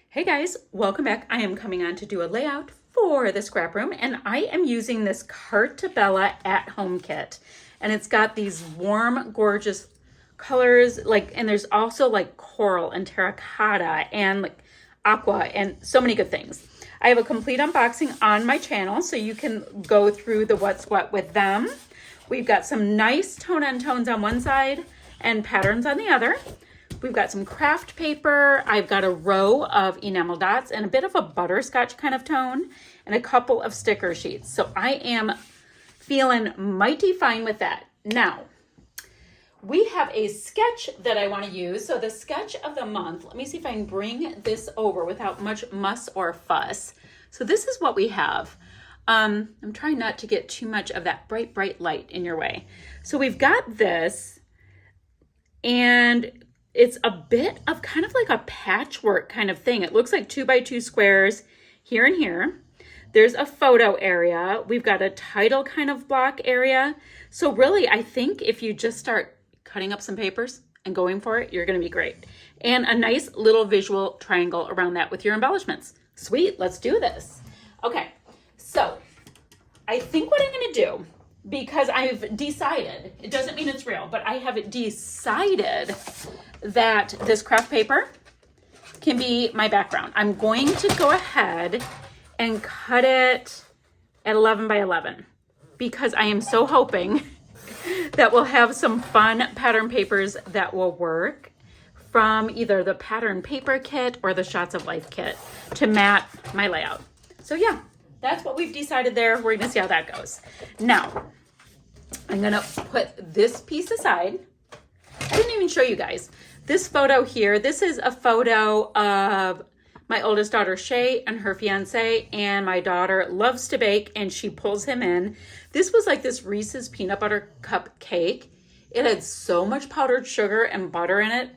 Hey guys, welcome back. I am coming on to do a layout for the scrap room, and I am using this Carta at home kit. And it's got these warm, gorgeous colors, and there's also like coral and terracotta and like aqua and so many good things. I have a complete unboxing on my channel, so you can go through the what's what with them. We've got some nice tone-on-tones on one side and patterns on the other. We've got some craft paper. I've got a row of enamel dots and a bit of a butterscotch kind of tone and a couple of sticker sheets. So I am feeling mighty fine with that. Now, we have a sketch that I want to use. So the sketch of the month, let me see if I can bring this over without much muss or fuss. So this is what we have. I'm trying not to get too much of that bright, bright light in your way. So we've got this, and it's a bit of kind of like a patchwork kind of thing. It looks like 2x2 squares here and here. There's a photo area. We've got a title kind of block area. So really, I think if you just start cutting up some papers and going for it, you're going to be great. And a nice little visual triangle around that with your embellishments. Sweet, let's do this. Okay, so I think what I'm going to do, because I've decided, it doesn't mean it's real, but I have decided that this craft paper can be my background. I'm going to go ahead and cut it at 11 by 11 because I am so hoping that we'll have some fun pattern papers that will work from either the pattern paper kit or the Shots of Life kit to mat my layout. So yeah, that's what we've decided there. We're gonna see how that goes. Now, I'm gonna put this piece aside. I didn't even show you guys. This photo here, this is a photo of my oldest daughter, Shay, and her fiance, and my daughter loves to bake, and she pulls him in. This was like this Reese's peanut butter cup cake. It had so much powdered sugar and butter in it.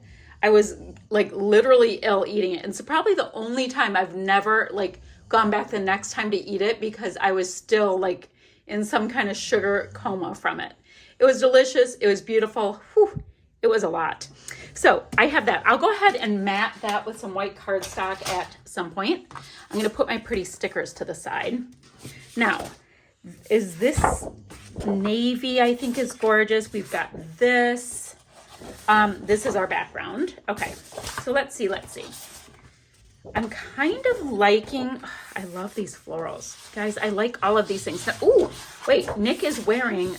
I was like literally ill eating it. And it's probably the only time I've never like gone back the next time to eat it because I was still like in some kind of sugar coma from it. It was delicious. It was beautiful. Whew, it was a lot. So I have that. I'll go ahead and mat that with some white cardstock at some point. I'm going to put my pretty stickers to the side. Now, is this navy, I think, is gorgeous. We've got this. This is our background. Okay, so let's see. I'm kind of liking, I love these florals. Guys, I like all of these things. Oh, wait, Nick is wearing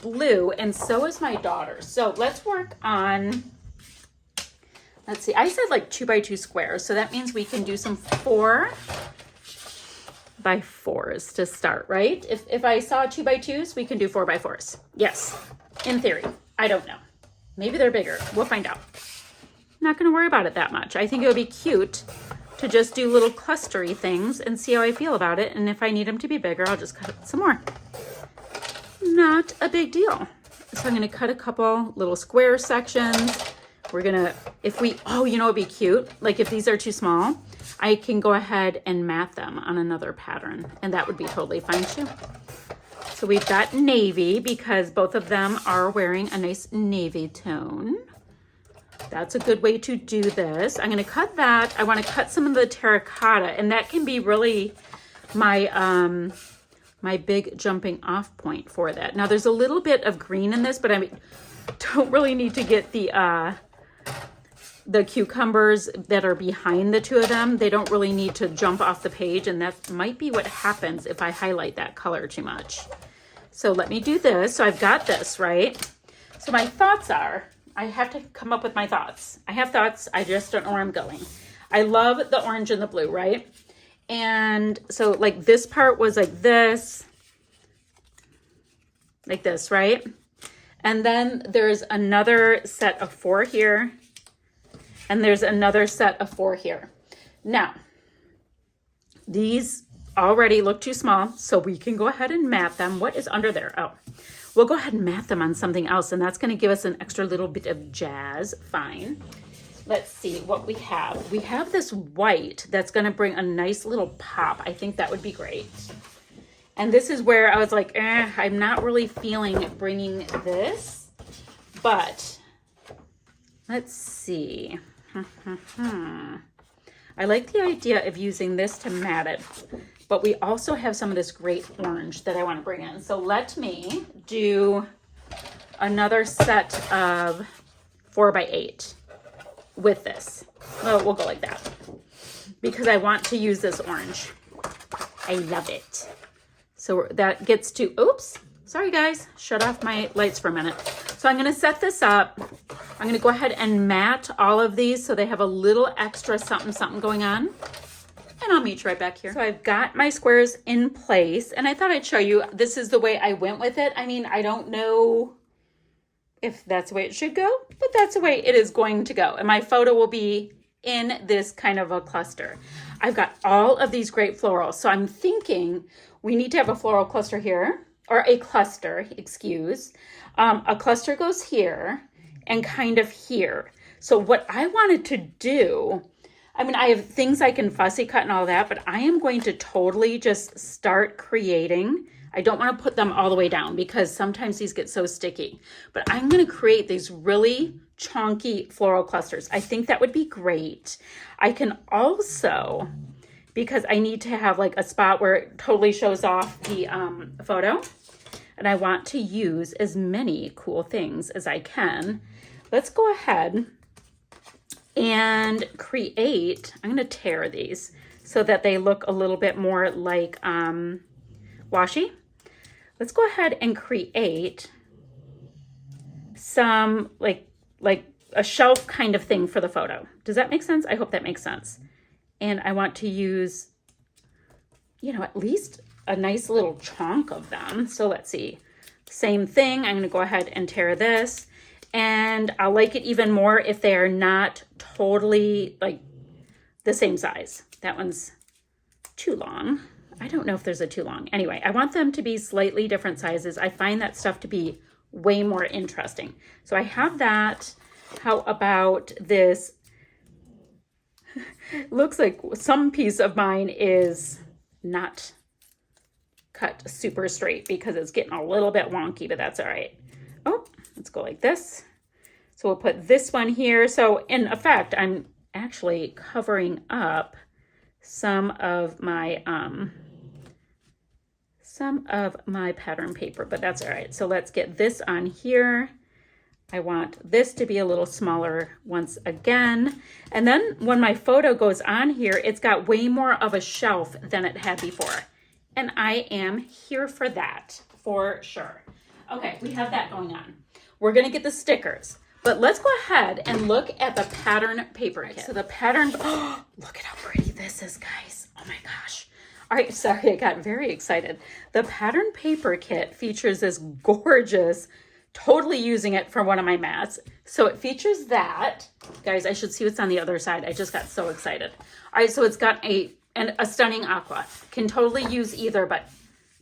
blue and so is my daughter. So let's work on, let's see, I said like 2x2 squares. So that means we can do some 4x4s to start, right? If I saw 2x2s, we can do 4x4s. Yes, in theory. I don't know. Maybe they're bigger. We'll find out. Not going to worry about it that much. I think it would be cute to just do little clustery things and see how I feel about it. And if I need them to be bigger, I'll just cut some more. Not a big deal. So I'm going to cut a couple little square sections. We're going to, oh, you know, it'd be cute. Like if these are too small, I can go ahead and mat them on another pattern. And that would be totally fine too. So we've got navy because both of them are wearing a nice navy tone. That's a good way to do this. I'm going to cut that. I want to cut some of the terracotta, and that can be really my my big jumping off point for that. Now there's a little bit of green in this, but I don't really need to get the cucumbers that are behind the two of them. They don't really need to jump off the page, and that might be what happens if I highlight that color too much. So let me do this. So I've got this, right? So my thoughts are, I have to come up with my thoughts. I have thoughts. I just don't know where I'm going. I love the orange and the blue, right? And so like this part was like this, right? And then there's another set of 4 here. And there's another set of 4 here. Now, these already look too small, so we can go ahead and mat them. What is under there? Oh, we'll go ahead and mat them on something else, and that's going to give us an extra little bit of jazz. Fine. Let's see what we have. We have this white that's going to bring a nice little pop. I think that would be great. And this is where I was like, I'm not really feeling bringing this, but let's see. I like the idea of using this to mat it, but we also have some of this great orange that I want to bring in. So let me do another set of 4x8 with this. Oh, we'll go like that because I want to use this orange. I love it. So that gets to, oops, sorry guys, shut off my lights for a minute. So I'm gonna set this up. I'm gonna go ahead and mat all of these so they have a little extra something going on. And I'll meet you right back here. So I've got my squares in place and I thought I'd show you, this is the way I went with it. I mean, I don't know if that's the way it should go, but that's the way it is going to go. And my photo will be in this kind of a cluster. I've got all of these great florals. So I'm thinking we need to have a floral cluster here, or a cluster, excuse. A cluster goes here and kind of here. So what I wanted to do, I mean, I have things I can fussy cut and all that, but I am going to totally just start creating. I don't want to put them all the way down because sometimes these get so sticky, but I'm going to create these really chunky floral clusters. I think that would be great. I can also, because I need to have like a spot where it totally shows off the photo, and I want to use as many cool things as I can. Let's go ahead and create, I'm going to tear these so that they look a little bit more like washi. Let's go ahead and create some like a shelf kind of thing for the photo. Does that make sense? I hope that makes sense. And I want to use, you know, at least a nice little chunk of them. So let's see. Same thing. I'm going to go ahead and tear this. And I'll like it even more if they are not totally like the same size. That one's too long. I don't know if there's a too long. Anyway, I want them to be slightly different sizes. I find that stuff to be way more interesting. So I have that. How about this? Looks like some piece of mine is not cut super straight because it's getting a little bit wonky, but that's all right. Oh, let's go like this. So we'll put this one here. So in effect, I'm actually covering up some of my pattern paper, but that's all right. So let's get this on here. I want this to be a little smaller once again. And then when my photo goes on here, it's got way more of a shelf than it had before. And I am here for that, for sure. Okay, we have that going on. We're gonna get the stickers, but let's go ahead and look at the pattern paper kit. So the pattern, oh, look at how pretty this is, guys. Oh my gosh. All right, sorry, I got very excited. The pattern paper kit features this gorgeous, totally using it for one of my mats. So it features that. Guys, I should see what's on the other side. I just got so excited. All right, so it's got a stunning aqua. Can totally use either, but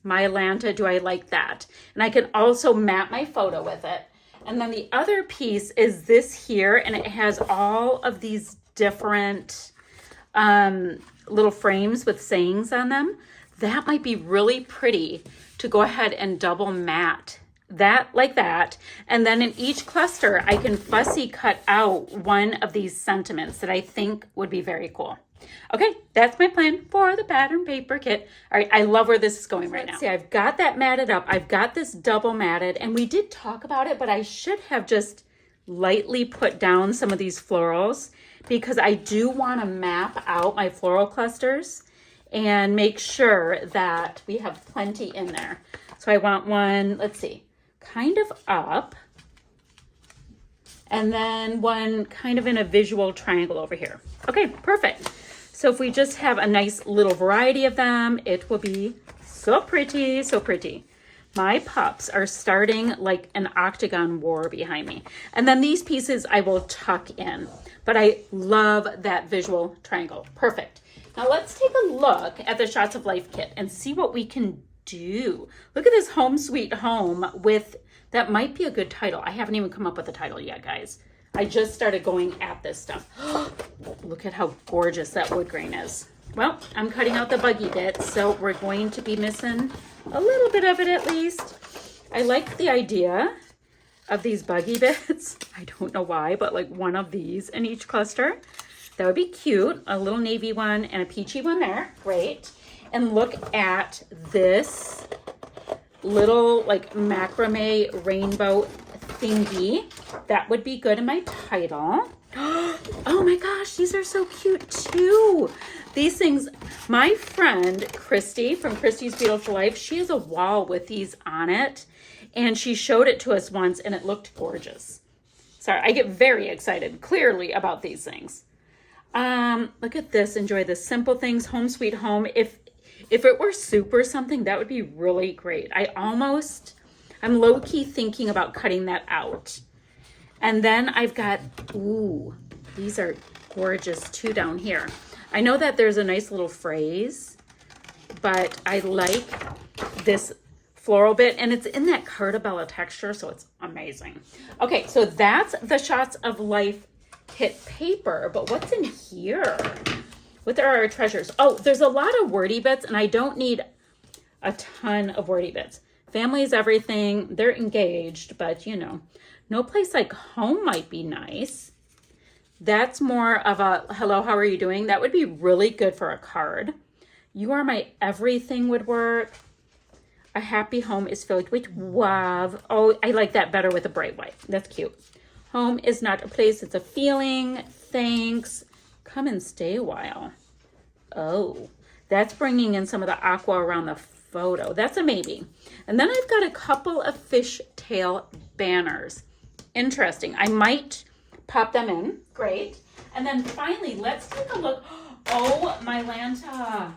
my Atlanta, do I like that? And I can also mat my photo with it. And then the other piece is this here, and it has all of these different little frames with sayings on them. That might be really pretty to go ahead and double mat that like that. And then in each cluster, I can fussy cut out one of these sentiments that I think would be very cool. Okay, that's my plan for the pattern paper kit. All right, I love where this is going right now. See, I've got that matted up. I've got this double matted, and we did talk about it, but I should have just lightly put down some of these florals because I do want to map out my floral clusters and make sure that we have plenty in there. So I want one, let's see, kind of up, and then one kind of in a visual triangle over here. Okay, perfect. So if we just have a nice little variety of them, it will be so pretty, so pretty. My pups are starting like an octagon war behind me. And then these pieces I will tuck in, but I love that visual triangle. Perfect. Now let's take a look at the Shots of Life kit and see what we can do. Look at this Home Sweet Home with, that might be a good title. I haven't even come up with a title yet, guys. I just started going at this stuff. Look at how gorgeous that wood grain is. Well, I'm cutting out the buggy bits, so we're going to be missing a little bit of it at least. I like the idea of these buggy bits. I don't know why, but like one of these in each cluster. That would be cute. A little navy one and a peachy one there. Great. And look at this little like macrame rainbow thingy. That would be good in my title. Oh my gosh, these are so cute too. These things, my friend Christy from Christy's Beautiful Life, she has a wall with these on it, and she showed it to us once and it looked gorgeous. Sorry, I get very excited clearly about these things. Look at this. Enjoy the simple things. Home sweet home. If it were super something, that would be really great. I'm low-key thinking about cutting that out. And then I've got, ooh, these are gorgeous too down here. I know that there's a nice little phrase, but I like this floral bit, and it's in that Carta texture, so it's amazing. Okay, so that's the Shots of Life kit paper, but what's in here? What are our treasures? Oh, there's a lot of wordy bits, and I don't need a ton of wordy bits. Family is everything. They're engaged, but you know, no place like home might be nice. That's more of a hello, how are you doing? That would be really good for a card. You are my everything would work. A happy home is filled with love. Oh, I like that better with a bright white. That's cute. Home is not a place, it's a feeling. Thanks. Come and stay a while. Oh, that's bringing in some of the aqua around the photo. That's a maybe. And then I've got a couple of fishtail banners. Interesting. I might pop them in. Great. And then finally, let's take a look. Oh, my Lanta.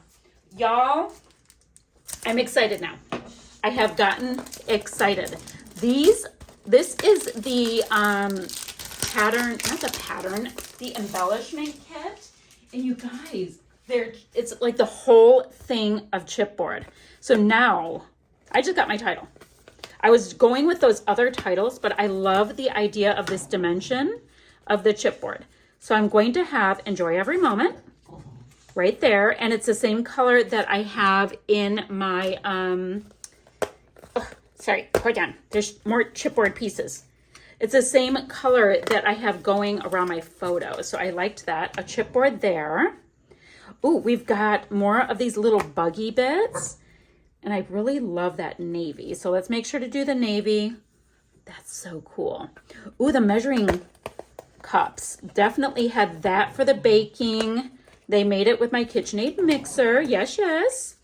Y'all, I'm excited now. I have gotten excited. This is the pattern, not the pattern, the embellishment kit. And you guys, it's like the whole thing of chipboard. So now, I just got my title. I was going with those other titles, but I love the idea of this dimension of the chipboard. So I'm going to have Enjoy Every Moment right there. And it's the same color that I have in my, sorry, hold on. There's more chipboard pieces. It's the same color that I have going around my photo. So I liked that. A chipboard there. Ooh, we've got more of these little buggy bits. And I really love that navy. So let's make sure to do the navy. That's so cool. Ooh, the measuring cups. Definitely had that for the baking. They made it with my KitchenAid mixer. Yes, yes.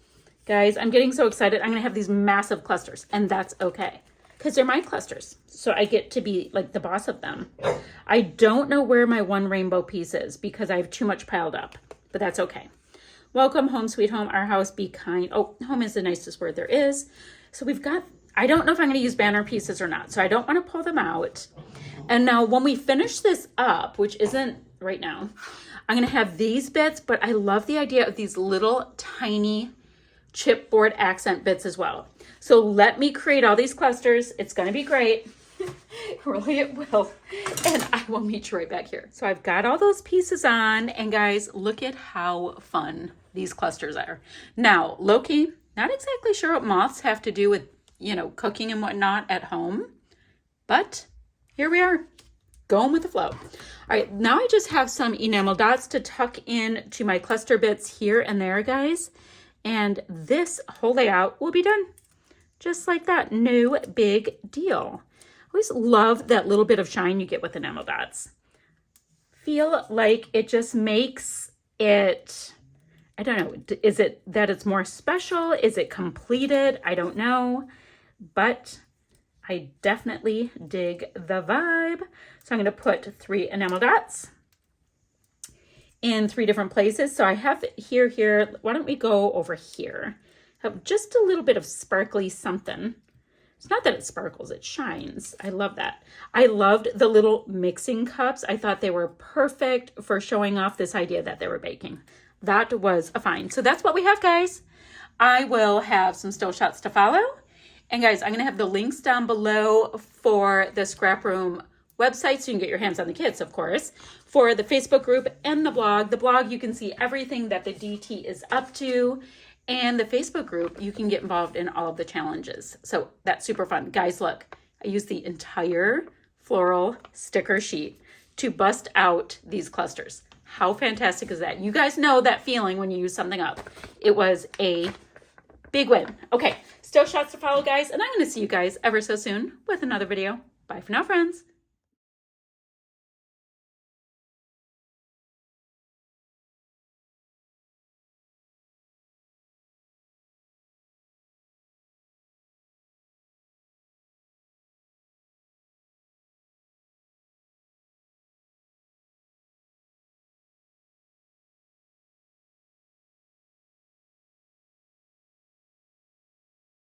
Guys, I'm getting so excited. I'm going to have these massive clusters. And that's okay. Because they're my clusters. So I get to be like the boss of them. I don't know where my one rainbow piece is because I have too much piled up. But that's okay. Welcome home, sweet home, our house, be kind. Oh, home is the nicest word there is. So we've got, I don't know if I'm going to use banner pieces or not. So I don't want to pull them out. And now when we finish this up, which isn't right now, I'm going to have these bits, but I love the idea of these little tiny chipboard accent bits as well. So let me create all these clusters. It's going to be great. Really, it will. And I will meet you right back here. So I've got all those pieces on. And guys, look at how fun these clusters are. Now, Loki, not exactly sure what moths have to do with, you know, cooking and whatnot at home. But here we are, going with the flow. All right, now I just have some enamel dots to tuck in to my cluster bits here and there, guys. And this whole layout will be done. Just like that, no big deal. I always love that little bit of shine you get with enamel dots. Feel like it just makes it, I don't know, is it that it's more special? Is it completed? I don't know, but I definitely dig the vibe. So I'm going to put 3 enamel dots in 3 different places. So I have here. Why don't we go over here? Have just a little bit of sparkly something. It's not that it sparkles, it shines. I love that. I loved the little mixing cups. I thought they were perfect for showing off this idea that they were baking. That was a find. So that's what we have, guys. I will have some still shots to follow. And guys, I'm going to have the links down below for the ScrapRoom website so you can get your hands on the kits, of course, for the Facebook group and the blog. The blog, you can see everything that the DT is up to. And the Facebook group, you can get involved in all of the challenges. So that's super fun. Guys, look, I used the entire floral sticker sheet to bust out these clusters. How fantastic is that? You guys know that feeling when you use something up. It was a big win. Okay, still shots to follow, guys, and I'm going to see you guys ever so soon with another video. Bye for now, friends.